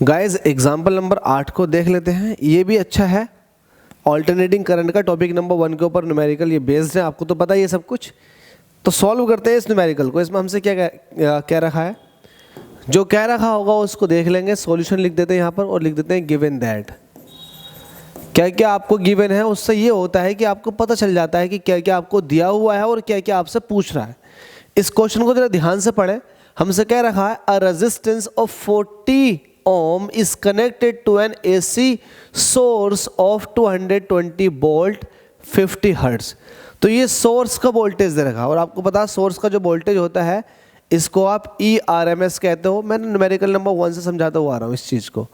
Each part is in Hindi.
गाइस एग्जाम्पल नंबर 8 को देख लेते हैं। ये भी अच्छा है, ऑल्टरनेटिंग करंट का टॉपिक नंबर 1 के ऊपर न्यूमेरिकल ये बेस्ड है, आपको तो पता ही है सब कुछ। तो सॉल्व करते हैं इस न्यूमेरिकल को। इसमें हमसे क्या रखा है, जो क्या रखा होगा उसको देख लेंगे। सॉल्यूशन लिख देते हैं यहाँ पर और लिख देते हैं गिवन दैट। क्या क्या आपको गिवन है, उससे ये होता है कि आपको पता चल जाता है कि क्या क्या आपको दिया हुआ है और क्या क्या आपसे पूछ रहा है। इस क्वेश्चन को जरा ध्यान से पढ़ें। हमसे क्या रखा है, a resistance of 40 ohm is connected to an AC source of 220 volt 50 hertz। तो ये सोर्स का वोल्टेज दे रखा, और आपको पता है सोर्स का जो वोल्टेज होता है इसको आप ERMS कहते हो। मैंने न्यूमेरिकल नंबर 1 से समझाता हुआ आ रहा हूँ इस चीज़ को।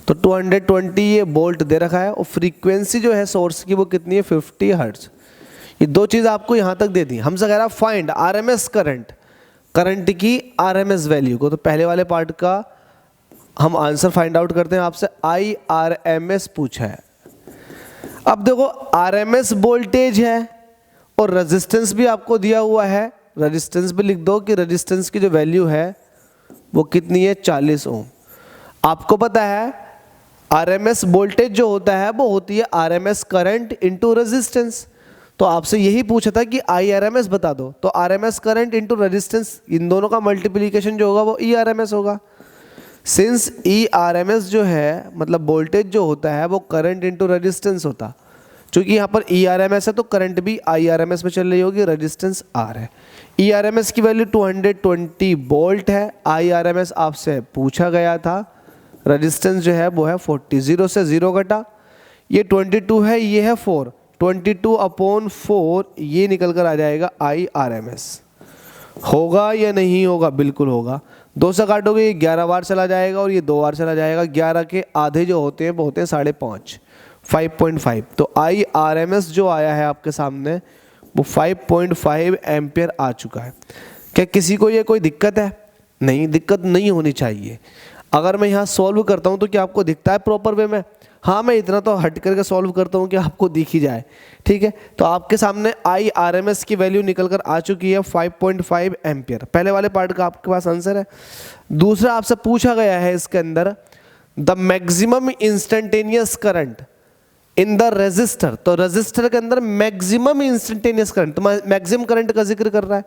तो 220 ये वोल्ट दे रखा है और फ्रीक्वेंसी जो है सोर्स की वो कितनी है, 50 हर्ट्ज। ये दो चीज़ आपको यहाँ तक दे दी। हमसे कह रहा फाइंड RMS करंट की RMS वैल्यू को। तो पहले वाले पार्ट का हम आंसर फाइंड आउट करते हैं। आपसे IRMS पूछा है। अब देखो RMS वोल्टेज है और रेजिस्टेंस भी आपको दिया हुआ है। रेजिस्टेंस भी लिख दो कि रेजिस्टेंस की जो वैल्यू है वो कितनी है, 40 ओम। आपको पता है RMS वोल्टेज जो होता है वो होती है RMS करंट इनटू रेजिस्टेंस। तो आपसे यही पूछा था कि IRMS बता दो। तो RMS करंट इनटू रेजिस्टेंस, इन दोनों का मल्टीप्लिकेशन जो होगा वो ERMS होगा। सिंस ERMS जो है मतलब वोल्टेज जो होता है वो करंट इनटू रेजिस्टेंस होता, क्योंकि यहाँ पर ERMS है तो करंट भी IRMS में चल रही होगी, रेजिस्टेंस R है। ERMS की वैल्यू 220 वोल्ट है। IRMS आपसे पूछा गया था। रेजिस्टेंस जो है वो है 40, 0 से 0 घटा, ये 22 है, ये है 4, 22/4 ये निकल कर आ जाएगा IRMS। होगा या नहीं होगा, बिल्कुल होगा। 2 से काटोगे ये 11 बार चला जाएगा और ये 2 बार चला जाएगा। 11 के आधे जो होते हैं वो होते हैं 5.5, 5.5। तो IRMS जो आया है आपके सामने वो 5.5 एम्पियर आ चुका है। क्या किसी को ये कोई दिक्कत है? नहीं, दिक्कत नहीं होनी चाहिए। अगर मैं यहाँ सॉल्व करता हूँ तो क्या आपको दिखता है प्रॉपर वे में? हाँ, मैं इतना तो हट करके सॉल्व करता हूँ कि आपको दिख ही जाए। ठीक है, तो आपके सामने IRMS की वैल्यू निकल कर आ चुकी है 5.5 एम्पियर। पहले वाले पार्ट का आपके पास आंसर है। दूसरा आपसे पूछा गया है इसके अंदर the maximum instantaneous current in the resistor. तो रेजिस्टर के अंदर मैक्सिमम इंस्टेंटेनियस करंट, तो मैक्सिमम करंट का जिक्र कर रहा है।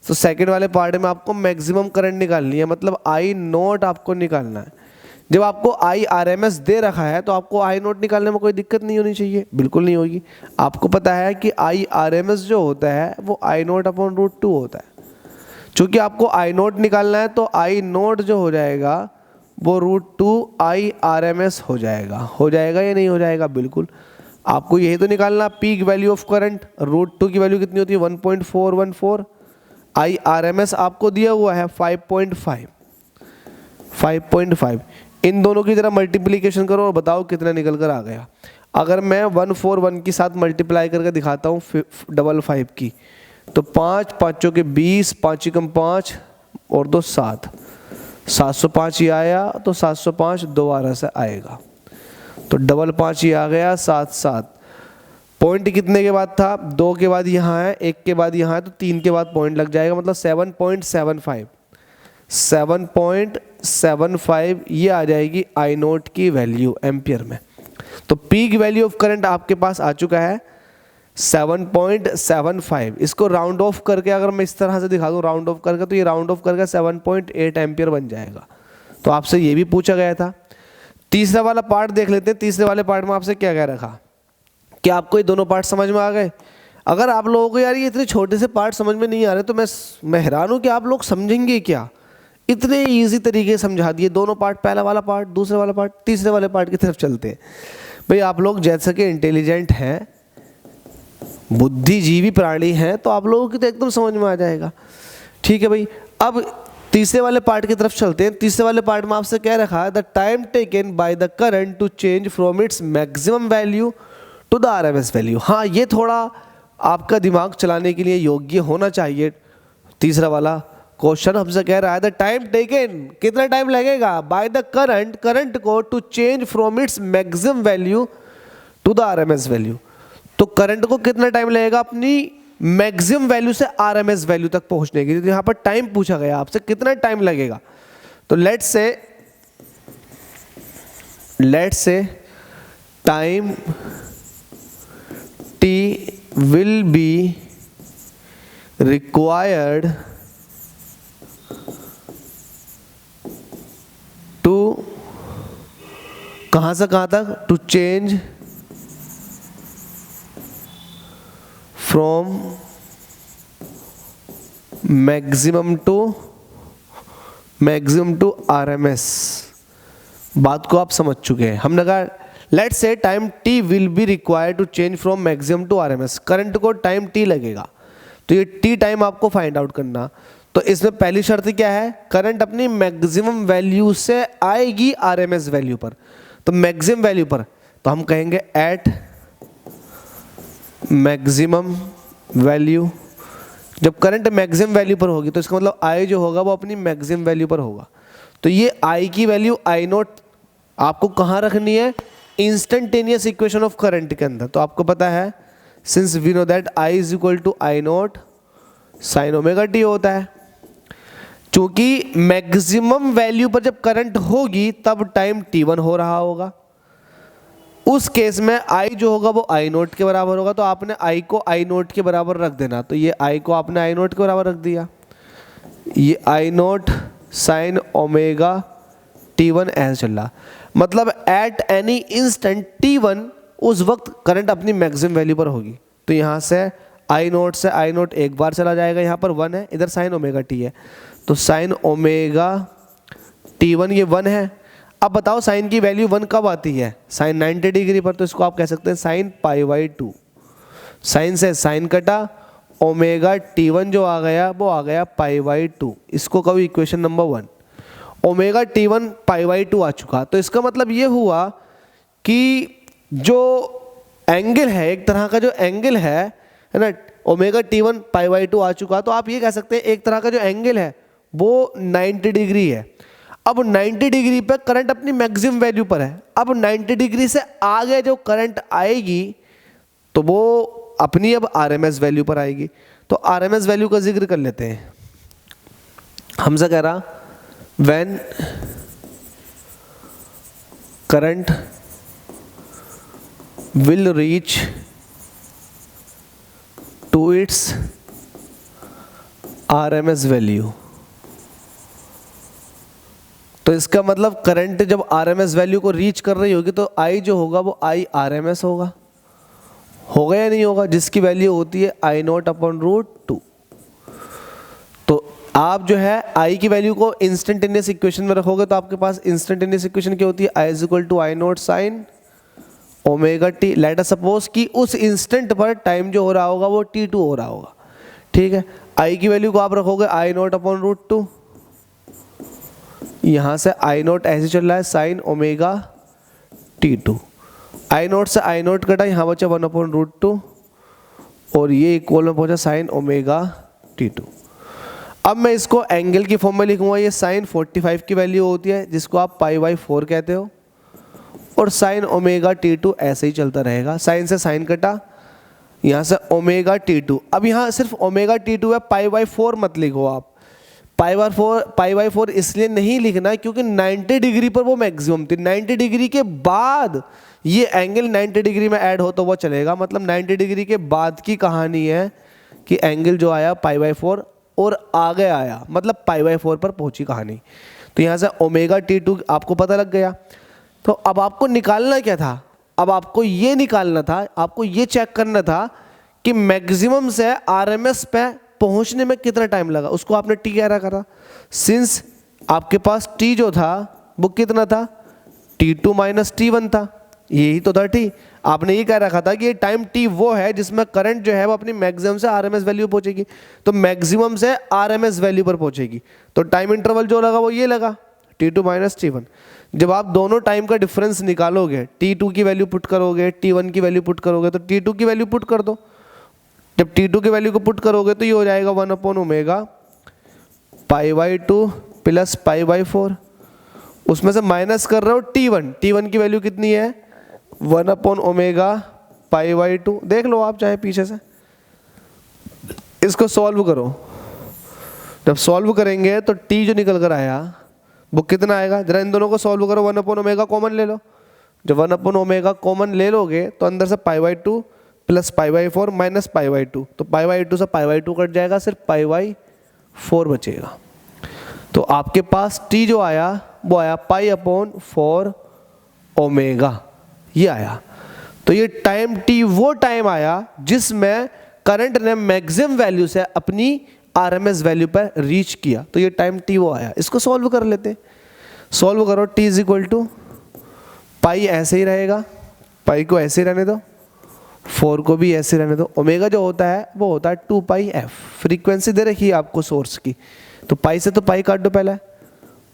तो सेकेंड वाले पार्ट में आपको मैक्सिमम करंट निकालनी है, मतलब I0 आपको निकालना है। जब आपको IRMS दे रखा है तो आपको I0 निकालने में कोई दिक्कत नहीं होनी चाहिए, बिल्कुल नहीं होगी। आपको पता है कि IRMS जो होता है वो I0/√2 होता है। चूँकि आपको I0 निकालना है तो I0 जो हो जाएगा वो √2 IRMS हो जाएगा। हो जाएगा या नहीं हो जाएगा? बिल्कुल। आपको यही तो निकालना, पीक वैल्यू ऑफ करंट। √2 की वैल्यू कितनी होती है, 1.414। IRMS आपको दिया हुआ है 5.5। इन दोनों की जरा मल्टीप्लिकेशन करो और बताओ कितना निकल कर आ गया। अगर मैं 141 के साथ मल्टीप्लाई करके दिखाता हूँ 555 की, तो 5 5 के 20, 5 कम 5 और 2 7, 705 ये आया। तो 705 दोबारा से आएगा तो 555 ये आ गया, 7 7। पॉइंट कितने के बाद था? 2 के बाद यहाँ है, 1 के बाद यहाँ है, तो 3 के बाद पॉइंट लग जाएगा, मतलब 7.75 ये आ जाएगी I0 की वैल्यू एम्पियर में। तो पीक वैल्यू ऑफ करंट आपके पास आ चुका है 7.75। इसको राउंड ऑफ करके अगर मैं इस तरह से दिखा दूँ राउंड ऑफ करके, तो ये राउंड ऑफ करके 7.8 एम्पियर बन जाएगा। तो आपसे ये भी पूछा गया था। तीसरा वाला पार्ट देख लेते हैं। तीसरे वाले पार्ट में आपसे क्या कह रखा, क्या आपको ये दोनों पार्ट समझ में आ गए? अगर आप लोगों को यार ये इतने छोटे से पार्ट समझ में नहीं आ रहे तो मैं हैरान हूँ कि आप लोग समझेंगे क्या। इतने इजी तरीके से समझा दिए दोनों पार्ट, पहला वाला पार्ट, दूसरे वाला पार्ट। तीसरे वाले पार्ट की तरफ चलते हैं। भाई आप लोग जैसे कि इंटेलिजेंट हैं, बुद्धिजीवी प्राणी हैं, तो आप लोगों की तो एकदम समझ में आ जाएगा। ठीक है भाई, अब तीसरे वाले पार्ट की तरफ चलते हैं। तीसरे वाले पार्ट में आपसे क्या रखा है, the time taken by the current to change from its maximum value to the RMS value. हाँ, ये थोड़ा आपका दिमाग चलाने के लिए योग्य होना चाहिए। तीसरा वाला क्वेश्चन हमसे कह रहा है द टाइम टेकन, कितना टाइम लगेगा बाय द करंट को to change from its maximum value to the RMS value. तो करंट को कितना टाइम लगेगा अपनी मैक्सिमम वैल्यू से RMS वैल्यू तक पहुंचने के लिए। तो यहाँ पर टाइम पूछा गया आपसे कितना टाइम लगेगा। तो let's say let's say time t will be required to कहाँ से कहाँ तक, to change from maximum to RMS। बात को आप समझ चुके हैं। हमने कहा let's say time t will be required to change from maximum to RMS। Current को टाइम t लगेगा, तो ये t टाइम आपको फाइंड आउट करना। तो इसमें पहली शर्त क्या है, करंट अपनी मैक्सिमम वैल्यू से आएगी RMS वैल्यू पर। तो मैक्सिमम वैल्यू पर तो हम कहेंगे एट मैक्सिमम वैल्यू। जब करंट मैक्सिमम वैल्यू पर होगी तो इसका मतलब I जो होगा वो अपनी मैक्सिमम वैल्यू पर होगा। तो ये I की वैल्यू I नोट आपको कहाँ रखनी है, इंस्टेंटेनियस इक्वेशन ऑफ करंट के अंदर। तो आपको पता है since we know that I is equal to I naught sine omega t होता है। चूंकि मैक्सिमम वैल्यू पर जब करंट होगी तब टाइम t1 हो रहा होगा, उस केस में I जो होगा वो I नोट के बराबर होगा। तो आपने I को I नोट के बराबर रख देना। तो ये I को आपने I नोट के बराबर रख दिया, ये I naught sine omega t1 ऐसे चल रहा। मतलब एट एनी इंस्टेंट t1 उस वक्त करंट अपनी मैक्सिमम वैल्यू पर होगी। तो यहाँ से I नोट से I नोट एक बार चला जाएगा, यहाँ पर 1 है, इधर साइन ओमेगा t है, तो साइन ओमेगा t1 ये 1 है। अब बताओ साइन की वैल्यू 1 कब आती है, साइन 90 डिग्री पर। तो इसको आप कह सकते हैं साइन π/2। साइन से साइन कटा, ओमेगा t1 जो आ गया वो आ गया π/2। इसको कहो इक्वेशन नंबर 1। ओमेगा t1 π/2 आ चुका। तो इसका मतलब ये हुआ कि जो एंगल है, एक तरह का जो एंगल है ना, ओमेगा t1 π/2 आ चुका। तो आप ये कह सकते हैं एक तरह का जो एंगल है वो 90 डिग्री है। अब 90 डिग्री पर करंट अपनी मैक्सिमम वैल्यू पर है। अब 90 डिग्री से आगे जो करंट आएगी तो वो अपनी अब RMS वैल्यू पर आएगी। तो RMS वैल्यू का जिक्र कर लेते हैं। हमसे कह रहा when current will reach to its RMS value. तो इसका मतलब करंट जब RMS वैल्यू को रीच कर रही होगी तो I जो होगा वो I RMS होगा या नहीं होगा, जिसकी वैल्यू होती है I नोट अपॉन रूट 2। तो आप जो है I की वैल्यू को इंस्टेंटेनियस इक्वेशन में रखोगे तो आपके पास इंस्टेंटेनियस इक्वेशन क्या होती है, I is equal to I naught sine omega t. Let us suppose कि उस इंस्टेंट पर टाइम जो हो रहा होगा वो t2 हो रहा होगा। ठीक है, I की वैल्यू को आप रखोगे I नोट अपॉन रूट 2। यहाँ से I नोट ऐसे चल रहा है sine omega t2। I note से I नोट कटा, यहाँ बचा 1 अपॉन रूट 2 और ये इक्वल में पहुंचा साइन ओमेगा t2। अब मैं इसको एंगल की फॉर्म में लिखूंगा। ये साइन 45 की वैल्यू होती है जिसको आप π/4 कहते हो, और साइन ओमेगा t2 ऐसे ही चलता रहेगा। साइन से साइन कटा, यहाँ से ओमेगा t2। अब यहाँ सिर्फ ओमेगा t2 है, π/4 मत लिखो आप। π/4 इसलिए नहीं लिखना क्योंकि 90 डिग्री पर वो मैक्सिमम थी। 90 डिग्री के बाद ये एंगल 90 डिग्री में ऐड हो तो वो चलेगा। मतलब 90 डिग्री के बाद की कहानी है कि एंगल जो आया π/4 और आगे आया, मतलब π/4 पर पहुंची कहानी। तो यहाँ से ओमेगा t2 आपको पता लग गया। तो अब आपको निकालना क्या था, अब आपको ये निकालना था, आपको ये चेक करना था कि मैक्सिमम से RMS पे पहुंचने में कितना टाइम लगा। उसको आपने t कह रखा था। सिंस आपके पास t जो था वो कितना था, t2 माइनस t1 था, यही तो था t। आपने ये कह रखा था कि ये टाइम t वो है जिसमें करंट जो है वो अपनी मैक्सिमम से RMS वैल्यू पहुंचेगी। तो मैक्सिमम से RMS वैल्यू पर पहुंचेगी तो टाइम इंटरवल जो लगा वो ये लगा, t2 माइनस t1। जब आप दोनों टाइम का डिफरेंस निकालोगे, t2 की वैल्यू पुट करोगे, t1 की वैल्यू पुट करोगे, तो t2 की वैल्यू पुट कर दो। जब t2 की वैल्यू को पुट करोगे तो ये हो जाएगा 1 अपॉन ओमेगा π/2 प्लस π/4। उसमें से माइनस कर रहे हो t1 की वैल्यू कितनी है, 1 अपॉन ओमेगा π/2। देख लो आप चाहे पीछे से, इसको सॉल्व करो। जब सॉल्व करेंगे तो t जो निकल कर आया वो कितना आएगा, जरा इन दोनों को सॉल्व करो। 1 अपॉन ओमेगा कॉमन ले लो जब 1/ओमेगा कॉमन ले लोगे तो अंदर से π/2 प्लस π/4 माइनस π/2, तो π/2 से π/2 कट जाएगा, सिर्फ π/4 बचेगा। तो आपके पास t जो आया वो आया π/4 ओमेगा, ये आया। तो ये टाइम t वो टाइम आया जिसमें करंट ने मैक्सिमम वैल्यू से अपनी आरएमएस वैल्यू पर रीच किया, तो ये टाइम t वो आया। इसको सॉल्व कर लेते हैं। सॉल्व करो, t इज इक्वल टू पाई ऐसे ही रहेगा, पाई को ऐसे ही रहने दो, 4 को भी ऐसे रहने दो। ओमेगा जो होता है वो होता है 2πf, फ्रीक्वेंसी दे रखी है आपको सोर्स की, तो पाई से तो पाई काट दो पहले,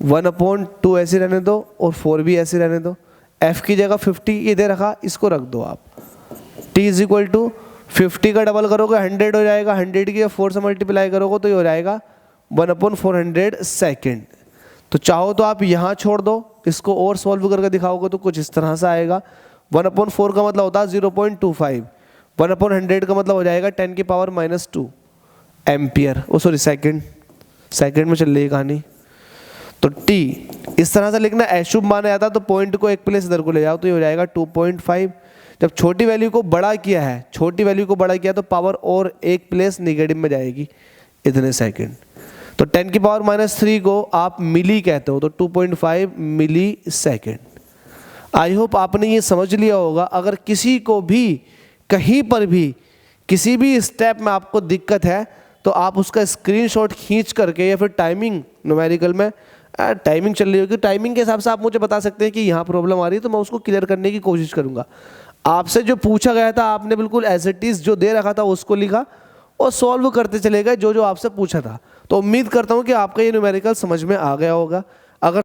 1/2 ऐसे रहने दो और 4 भी ऐसे रहने दो। f की जगह 50 ये दे रखा, इसको रख दो आप। t इज इक्वल टू 50 का डबल करोगे 100 हो जाएगा, 100 की 4 से मल्टीप्लाई करोगे तो ये हो जाएगा 1/400 सेकेंड। तो चाहो तो आप यहाँ छोड़ दो, इसको और सॉल्व करके दिखाओगे तो कुछ इस तरह से आएगा। 1/4 का मतलब होता है 0.25, 1/100 का मतलब हो जाएगा 10⁻⁻2 एम्पियर, ओ सॉरी सेकेंड, सेकेंड में चल रही कहानी। तो t इस तरह से लिखना, अशुभ माना जाता तो पॉइंट को एक प्लेस इधर को ले जाओ तो ये हो जाएगा 2.5। जब छोटी वैल्यू को बड़ा किया है, छोटी वैल्यू को बड़ा किया तो पावर और एक प्लेस निगेटिव में जाएगी, इतने सेकंड। तो 10⁻³ को आप मिली कहते हो, तो 2.5 मिली सेकेंड। आई होप आपने ये समझ लिया होगा। अगर किसी को भी कहीं पर भी किसी भी स्टेप में आपको दिक्कत है तो आप उसका स्क्रीनशॉट खींच करके, या फिर टाइमिंग न्यूमेरिकल में टाइमिंग चल रही होगी, टाइमिंग के हिसाब से आप मुझे बता सकते हैं कि यहाँ प्रॉब्लम आ रही है, तो मैं उसको क्लियर करने की कोशिश करूँगा। आपसे जो पूछा गया था आपने बिल्कुल एज इट इज जो दे रखा था उसको लिखा और सॉल्व करते चले गए जो जो आपसे पूछा था। तो उम्मीद करता हूँ कि आपका ये न्यूमेरिकल समझ में आ गया होगा।